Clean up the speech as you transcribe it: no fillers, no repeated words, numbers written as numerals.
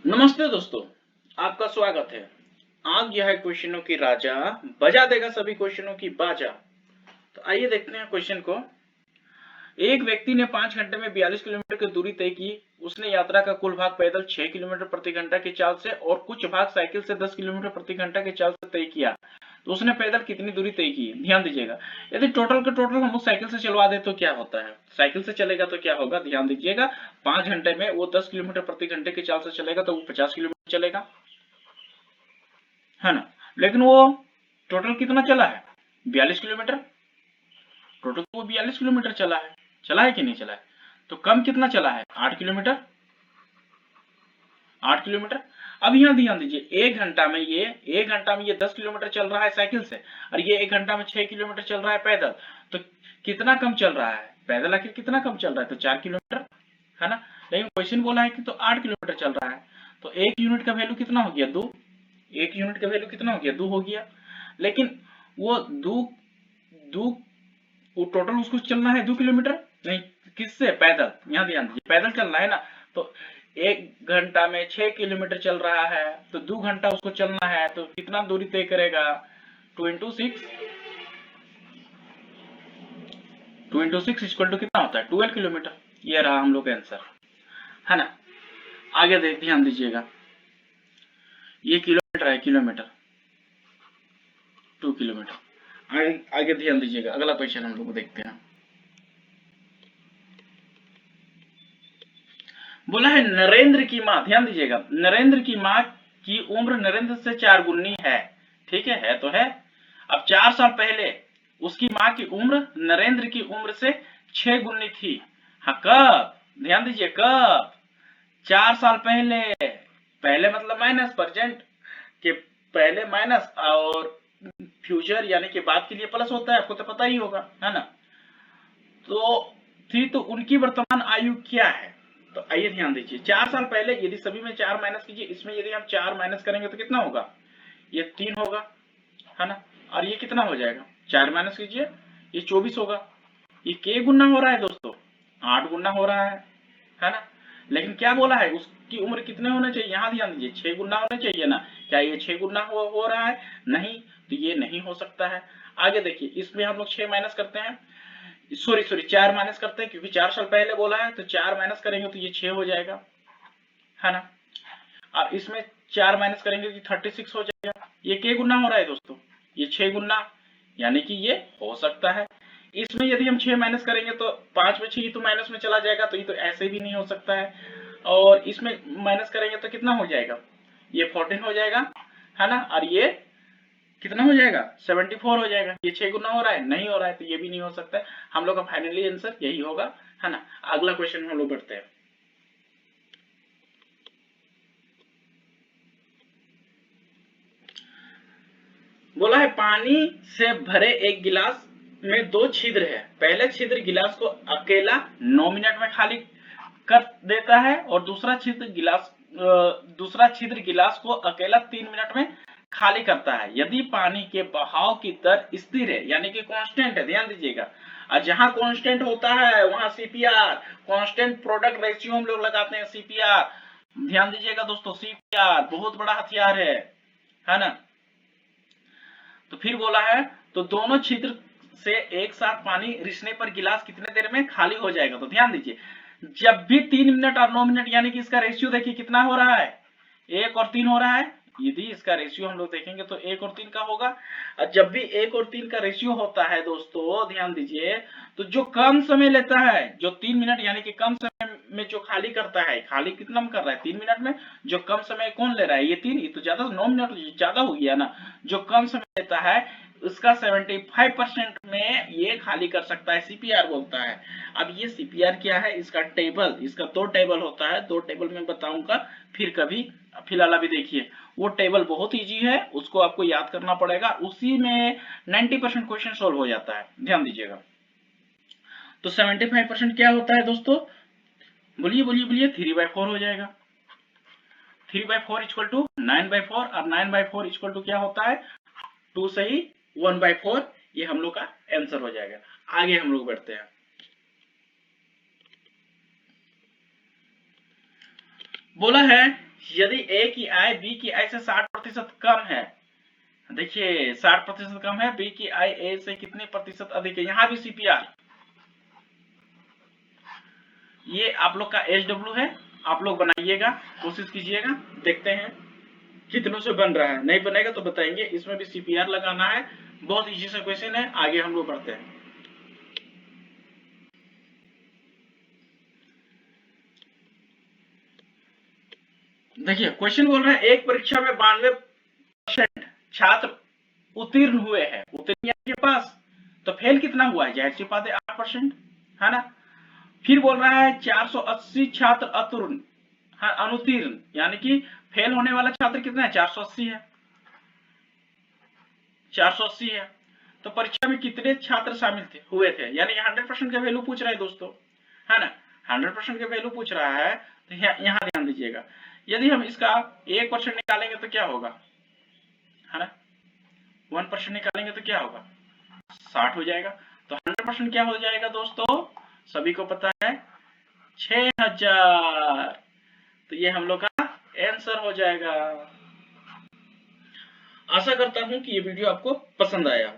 नमस्ते दोस्तों, आपका स्वागत है। आ गया है क्वेश्चनों की राजा, बजा देगा सभी क्वेश्चनों की बाजा। तो आइए देखते हैं क्वेश्चन को। एक व्यक्ति ने 5 घंटे में 42 किलोमीटर की दूरी तय की। उसने यात्रा का कुल भाग पैदल 6 किलोमीटर प्रति घंटा की चाल से और कुछ भाग साइकिल से 10 किलोमीटर प्रति घंटा की चाल से तय किया। तो उसने पैदल कितनी दूरी तय की? ध्यान दीजिएगा। यदि टोटल के टोटल हम लोग साइकिल से चलवा दे तो क्या होता है? साइकिल से चलेगा तो क्या होगा? ध्यान दीजिएगा। 5 घंटे में वो 10 किलोमीटर प्रति घंटे की चाल से चलेगा तो वो 50 किलोमीटर चलेगा, है ना। लेकिन वो टोटल कितना चला है? 42 किलोमीटर। टोटल तो वो 42 किलोमीटर चला है कि नहीं चला है? तो कम कितना चला है? 8 किलोमीटर। 8 किलोमीटर। अब यहाँ ध्यान दीजिए, एक घंटा में ये 10 किलोमीटर चल रहा है साइकिल से, और ये एक घंटा में 6 किलोमीटर चल रहा है पैदल। तो कितना कम चल रहा है? पैदल आखिर कितना कम चल रहा है? तो 4 किलोमीटर, है ना। लेकिन क्वेश्चन बोला है कि तो 8 किलोमीटर चल रहा है, तो एक यूनिट का वैल्यू कितना हो गया? 2। एक यूनिट का वैल्यू कितना हो गया? 2 हो गया। लेकिन वो दो दो वो टोटल उसको चलना है 2 किलोमीटर, नहीं, किससे? पैदल। यहाँ ध्यान दीजिए, पैदल चलना है ना। तो एक घंटा में 6 किलोमीटर चल रहा है, तो 2 घंटा उसको चलना है, तो कितना दूरी तय करेगा? 2 इंटू 6, 2 इंटू 6 इक्वल टू कितना होता है? 12 किलोमीटर। ये रहा हम लोग का आंसर, है ना। आगे देख, ध्यान दीजिएगा, ये किलोमीटर है, किलोमीटर, 2 किलोमीटर। आगे आगे ध्यान दीजिएगा, अगला क्वेश्चन हम लोग देखते हैं। बोला है नरेंद्र की माँ, ध्यान दीजिएगा, नरेंद्र की माँ की उम्र नरेंद्र से 4 गुनी है। ठीक है तो है। अब 4 साल पहले उसकी माँ की उम्र नरेंद्र की उम्र से 6 गुनी थी। हाँ, कब? ध्यान दीजिए, कब? 4 साल पहले। पहले मतलब माइनस, प्रेजेंट के पहले माइनस, और फ्यूचर यानी कि बाद के लिए प्लस होता है, आपको तो पता ही होगा, है ना। तो थी, तो उनकी वर्तमान आयु क्या है? तो आइए ध्यान दीजिए, 4 साल पहले यदि सभी में 4 माइनस कीजिए, इसमें यदि हम 4 माइनस करेंगे तो कितना होगा? ये 3 होगा, है ना। और ये कितना हो जाएगा? 4 माइनस कीजिए, ये 24 होगा। ये के गुना हो रहा है दोस्तों? 8 गुना हो रहा है ना। लेकिन क्या बोला है, उसकी उम्र कितने होने चाहिए? यहाँ ध्यान दीजिए, 6 गुना होने चाहिए ना। क्या ये 6 गुना हो रहा है? नहीं, तो ये नहीं हो सकता है। आगे देखिए, इसमें हम लोग 6 माइनस करते हैं, सॉरी सॉरी 4 माइनस करते हैं, क्योंकि 4 साल पहले बोला है, तो 4 माइनस करेंगे तो ये 6 हो जाएगा, है ना। और इसमें 4 माइनस करेंगे तो 36 हो जाएगा। ये के गुना हो रहा है दोस्तों? ये 6 गुना, यानी कि ये हो सकता है। इसमें यदि हम 6 माइनस करेंगे तो 5 में 6 तो माइनस में चला जाएगा, तो ये तो ऐसे भी नहीं हो सकता है। और इसमें माइनस करेंगे तो कितना हो जाएगा? ये 14 हो जाएगा, है ना। और ये कितना हो जाएगा? 74 हो जाएगा। ये 6 गुना हो रहा है? नहीं हो रहा है, तो ये भी नहीं हो सकता है। हम लोग का फाइनली आंसर यही होगा, है ना। अगला क्वेश्चन हम लोग बढ़ते हैं। बोला है पानी से भरे एक गिलास में 2 छिद्र है। पहले छिद्र गिलास को अकेला 9 मिनट में खाली कर देता है, और दूसरा छिद्र गिलास को अकेला 3 मिनट में खाली करता है। यदि पानी के बहाव की दर स्थिर है, यानी कि कांस्टेंट है, ध्यान दीजिएगा। और जहां कांस्टेंट होता है वहां सीपीआर, कांस्टेंट प्रोडक्ट रेशियो हम लोग लगाते हैं, सीपीआर। ध्यान दीजिएगा दोस्तों, सीपीआर बहुत बड़ा हथियार है ना। तो फिर बोला है, तो दोनों छिद्र से एक साथ पानी रिसने पर गिलास कितने देर में खाली हो जाएगा? तो ध्यान दीजिए, जब भी 3 मिनट और 9 मिनट, यानी कि इसका रेशियो देखिए कितना हो रहा है, 1 और 3 हो रहा है। यदि इसका रेशियो हम लोग देखेंगे तो 1 और 3 का होगा। और जब भी 1 और 3 का रेशियो होता है दोस्तों, ध्यान दीजिए, तो जो कम समय लेता है, जो 3 मिनट यानी कि कम समय में जो खाली करता है, खाली कितना में कर रहा है? 3 मिनट में। जो कम समय कौन ले रहा है? ये 3, ये तो ज्यादा, 9 मिनट ज्यादा हो गया ना। जो कम समय लेता है उसका 75% में ये खाली कर सकता है, सीपीआर बोलता है। अब ये सीपीआर क्या है? इसका टेबल, इसका 2 टेबल होता है, 2 टेबल में बताऊंगा फिर कभी। फिलहाल अभी देखिए, वो टेबल बहुत इजी है, उसको आपको याद करना पड़ेगा, उसी में 90% क्वेश्चन सोल्व हो जाता है, ध्यान दीजिएगा। तो 75% क्या होता है दोस्तों? बोलिए बोलिए बोलिए, 3/4 हो जाएगा। 3/4 इक्वल टू 9/4, और 9/4 इक्वल टू क्या होता है? 2 सही 1/4। ये हम लोग का आंसर हो जाएगा। आगे हम लोग बढ़ते हैं। बोला है यदि ए की आय बी की आय से 60% कम है, देखिए 60% कम है, बी की आय ए से कितने प्रतिशत अधिक है, यहां भी सीपीआर, ये आप लोग का एचडब्ल्यू है, आप लोग बनाइएगा, कोशिश कीजिएगा, देखते हैं कितनों से बन रहा है, नहीं बनेगा तो बताएंगे। इसमें भी सीपीआर लगाना है, बहुत इजी सा क्वेश्चन है, आगे हम लोग बढ़ते हैं। देखिए क्वेश्चन बोल रहे हैं एक परीक्षा में 92% छात्र उत्तीर्ण हुए हैं, उत्तीर्ण के पास, तो फेल कितना हुआ है, जाहिर सी बात है 8%, है ना। फिर बोल रहा है 480 छात्र अतुर्ण, हाँ अनुत्तीर्ण, यानी कि फेल होने वाला छात्र कितना है, 480 है, 480 है। तो परीक्षा में कितने छात्र शामिल थे, हुए थे, यानी 100% का वैल्यू पूछ रहा है दोस्तों, है ना, 100% का वैल्यू पूछ रहा है। तो यहाँ ध्यान दीजिएगा, यदि हम इसका 1% निकालेंगे तो क्या होगा, है ना, 1% निकालेंगे तो क्या होगा, 60 हो जाएगा। तो 100% क्या हो जाएगा दोस्तों, सभी को पता है 6000, तो ये हम लोग का आंसर हो जाएगा। आशा करता हूं कि ये वीडियो आपको पसंद आया।